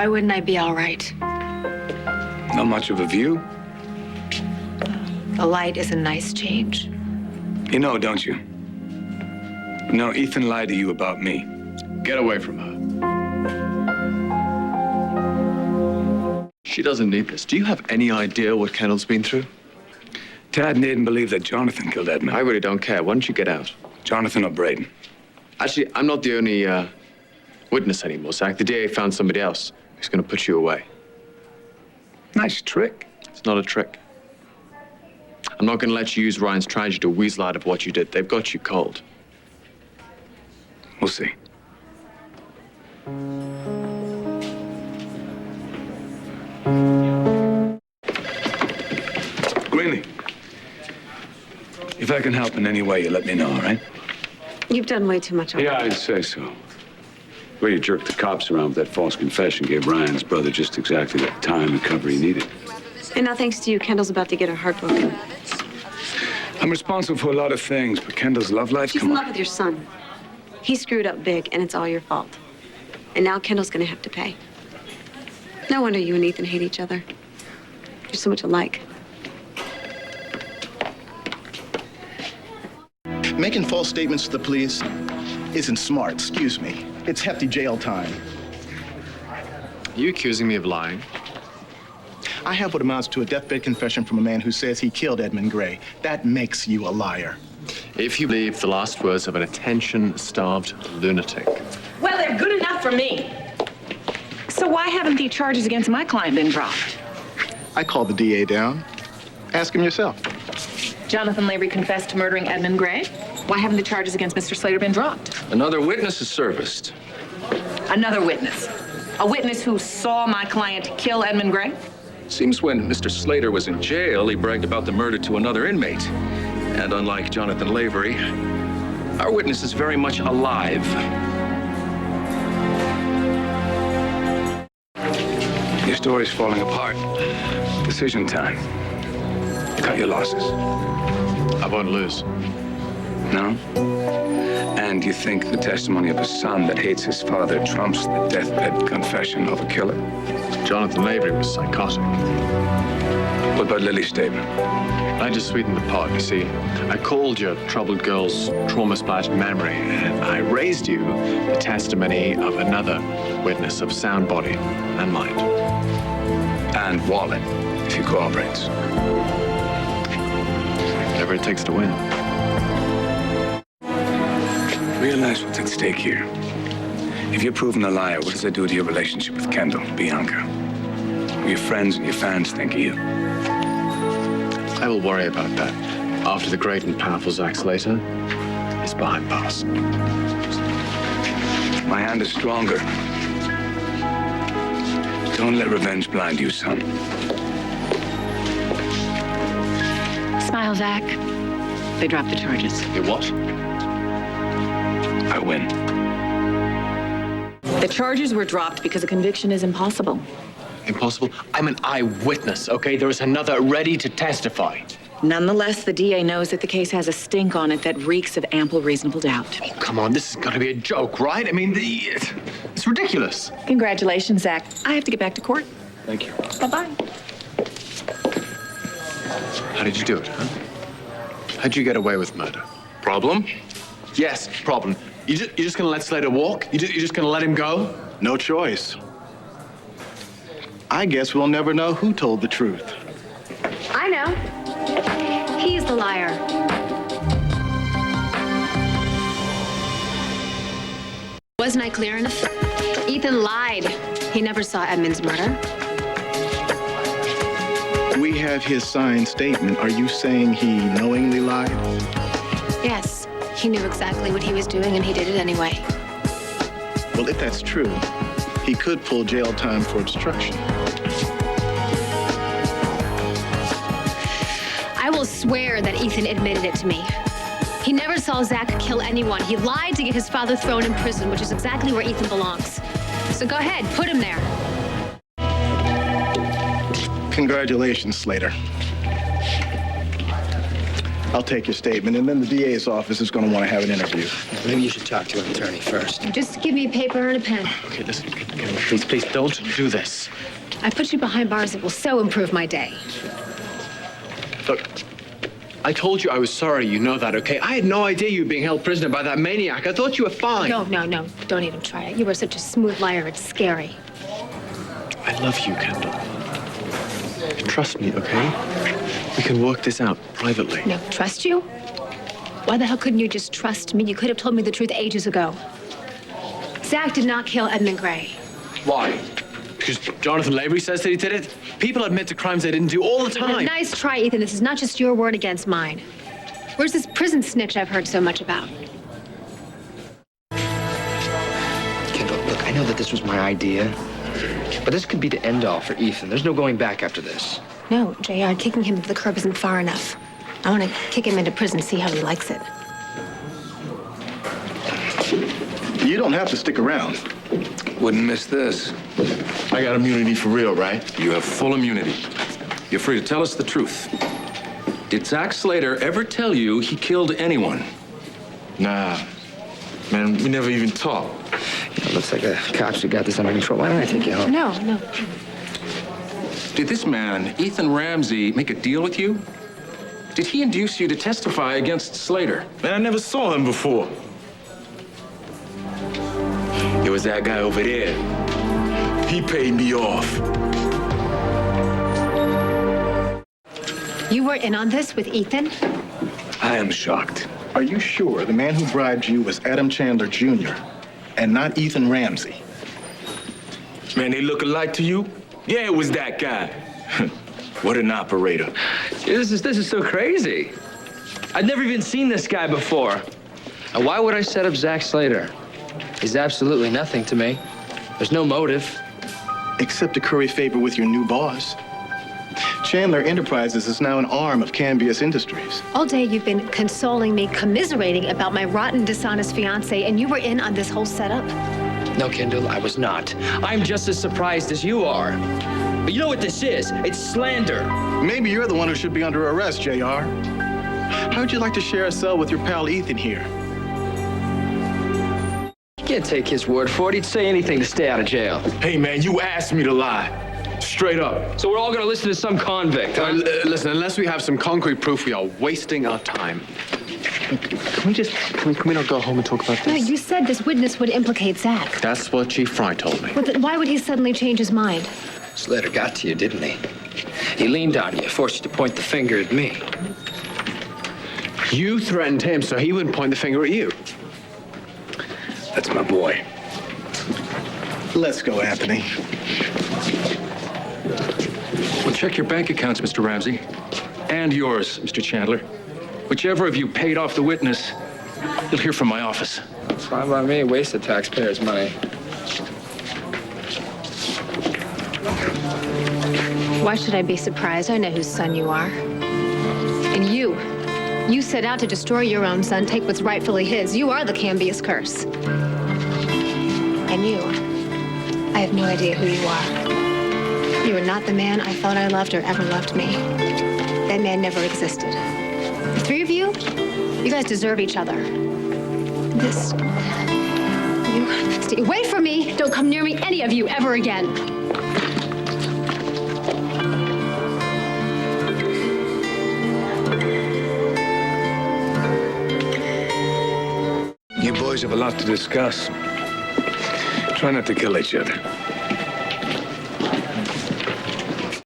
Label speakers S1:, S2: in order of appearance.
S1: Why wouldn't I be all right?
S2: Not much of a view.
S1: The light is a nice change.
S2: You know, don't you? No, Ethan lied to you about me.
S3: Get away from her. She doesn't need this. Do you have any idea what Kendall's been through?
S2: Tad didn't believe that Jonathan killed Edmund.
S3: I really don't care. Why don't you get out?
S2: Jonathan or Braden?
S3: Actually, I'm not the only witness anymore, Zach. The DA found somebody else who's going to put you away.
S2: Nice trick.
S3: It's not a trick. I'm not going to let you use Ryan's tragedy to weasel out of what you did. They've got you cold.
S2: We'll see. Greenlee, if I can help in any way, you let me know, all right?
S1: You've done way too much already.
S4: Yeah, I'd say so. The way you jerked the cops around with that false confession gave Ryan's brother just exactly the time and cover he needed.
S1: And now, thanks to you, Kendall's about to get her heart broken.
S2: I'm responsible for a lot of things, but Kendall's love life,
S1: She's
S2: come
S1: in
S2: on.
S1: love with your son. He screwed up big, and it's all your fault. And now Kendall's gonna have to pay. No wonder you and Ethan hate each other. You're so much alike.
S5: Making false statements to the police isn't smart, excuse me. It's hefty jail time.
S3: Are you accusing me of lying?
S5: I have what amounts to a deathbed confession from a man who says he killed Edmund Gray. That makes you a liar.
S3: If you believe the last words of an attention-starved lunatic.
S6: Well, they're good enough for me. So why haven't the charges against my client been dropped?
S5: I called the DA down. Ask him yourself.
S6: Jonathan Lavery confessed to murdering Edmund Gray. Why haven't the charges against Mr. Slater been dropped?
S7: Another witness is serviced.
S6: Another witness. A witness who saw my client kill Edmund Gray?
S7: Seems when Mr. Slater was in jail, he bragged about the murder to another inmate. And unlike Jonathan Lavery, our witness is very much alive.
S2: Your story's falling apart. Decision time. Cut your losses.
S3: I won't lose.
S2: No? And you think the testimony of a son that hates his father trumps the deathbed confession of a killer?
S3: Jonathan Lavery was psychotic.
S2: What about Lily's statement?
S3: I just sweetened the pot, you see. I called your troubled girl's trauma-splashed memory, and I raised you the testimony of another witness of sound body and mind.
S2: And wallet, if he cooperates.
S3: Whatever it takes to win.
S2: Realize what's at stake here. If you're proven a liar, what does that do to your relationship with Kendall, Bianca? What your friends and your fans think of you?
S3: I will worry about that after the great and powerful Zach Slater is behind bars.
S2: My hand is stronger. Don't let revenge blind you, son.
S6: Smile, Zach. They dropped the charges.
S3: You what?
S2: I win.
S6: The charges were dropped because a conviction is impossible.
S3: Impossible? I'm an eyewitness, okay? There is another ready to testify.
S6: Nonetheless, the DA knows that the case has a stink on it that reeks of ample reasonable doubt.
S3: Oh, come on, this is gonna be a joke, right? I mean, it's ridiculous.
S6: Congratulations, Zach. I have to get back to court.
S3: Thank you.
S6: Bye-bye.
S3: How did you do it, huh? How'd you get away with murder?
S7: Problem?
S3: Yes, problem. You're just gonna let Slater walk? You're just gonna let him go?
S5: No choice. I guess we'll never know who told the truth.
S1: I know. He's the liar. Wasn't I clear enough? Ethan lied. He never saw Edmund's murder.
S5: We have his signed statement. Are you saying he knowingly lied?
S1: Yes, he knew exactly what he was doing, and he did it anyway.
S5: Well, if that's true, he could pull jail time for obstruction.
S1: I will swear that Ethan admitted it to me. He never saw Zach kill anyone. He lied to get his father thrown in prison, which is exactly where Ethan belongs. So go ahead, put him there.
S5: Congratulations, Slater. I'll take your statement, and then the DA's office is going to want to have an interview.
S8: Maybe you should talk to an attorney first.
S1: Just give me a paper and a pen.
S3: Okay, listen, Kendall, please don't do this.
S1: I put you behind bars. It will so improve my day.
S3: Look, I told you I was sorry. You know that, okay? I had no idea you were being held prisoner by that maniac. I thought you were fine.
S1: No. Don't even try it. You were such a smooth liar. It's scary.
S3: I love you, Kendall. Trust me, okay? We can work this out privately.
S1: No, trust you? Why the hell couldn't you just trust me? You could have told me the truth ages ago. Zach did not kill Edmund Gray.
S3: Why? Because Jonathan Lavery says that he did it? People admit to crimes they didn't do all the time.
S1: Nice try, Ethan. This is not just your word against mine. Where's this prison snitch I've heard so much about?
S8: Kendall, look, I know that this was my idea, but this could be the end all for Ethan. There's no going back after this.
S1: No, JR, kicking him to the curb isn't far enough. I want to kick him into prison, see how he likes it.
S5: You don't have to stick around.
S7: Wouldn't miss this.
S3: I got immunity for real, right?
S7: You have full immunity. You're free to tell us the truth. Did Zach Slater ever tell you he killed anyone?
S3: Nah. Man, we never even talked.
S8: It looks like the cops have got this under control. Why don't I take you home?
S1: No.
S7: Did this man, Ethan Ramsey, make a deal with you? Did he induce you to testify against Slater?
S9: Man, I never saw him before. It was that guy over there. He paid me off.
S1: You were in on this with Ethan?
S2: I am shocked.
S5: Are you sure the man who bribed you was Adam Chandler Jr. and not Ethan Ramsey?
S9: Man, they look alike to you? Yeah, it was that guy. What an operator.
S8: This is so crazy. I'd never even seen this guy before. Now, why would I set up Zach Slater? He's absolutely nothing to me. There's no motive.
S5: Except to curry favor with your new boss. Chandler Enterprises is now an arm of Cambius Industries.
S1: All day you've been consoling me, commiserating about my rotten, dishonest fiance, and you were in on this whole setup?
S8: No, Kendall, I was not. I'm just as surprised as you are. But you know what this is? It's slander.
S5: Maybe you're the one who should be under arrest, JR. How'd you like to share a cell with your pal Ethan here?
S8: You can't take his word for it. He'd say anything to stay out of jail.
S9: Hey, man, you asked me to lie. Straight up.
S8: So we're all gonna listen to some convict, huh?
S3: Listen, unless we have some concrete proof, we are wasting our time. Can we not go home and talk about
S1: No,
S3: this?
S1: you said this witness would implicate Zach.
S3: That's what Chief Fry told me.
S1: Why would he suddenly change his mind?
S8: Slater got to you, didn't he? He leaned on you, forced you to point the finger at me.
S3: You threatened him so he wouldn't point the finger at you.
S2: That's my boy.
S5: Let's go, Anthony.
S7: Well, check your bank accounts, Mr. Ramsey. And yours, Mr. Chandler. Whichever of you paid off the witness, you'll hear from my office.
S8: It's fine by me. Waste of taxpayers' money.
S1: Why should I be surprised? I know whose son you are. And you set out to destroy your own son, take what's rightfully his. You are the Cambius curse. And you, I have no idea who you are. You are not the man I thought I loved or ever loved me. That man never existed. The three of you, you guys deserve each other. Stay away from me. Don't come near me, any of you, ever again.
S2: You boys have a lot to discuss. Try not to kill each other.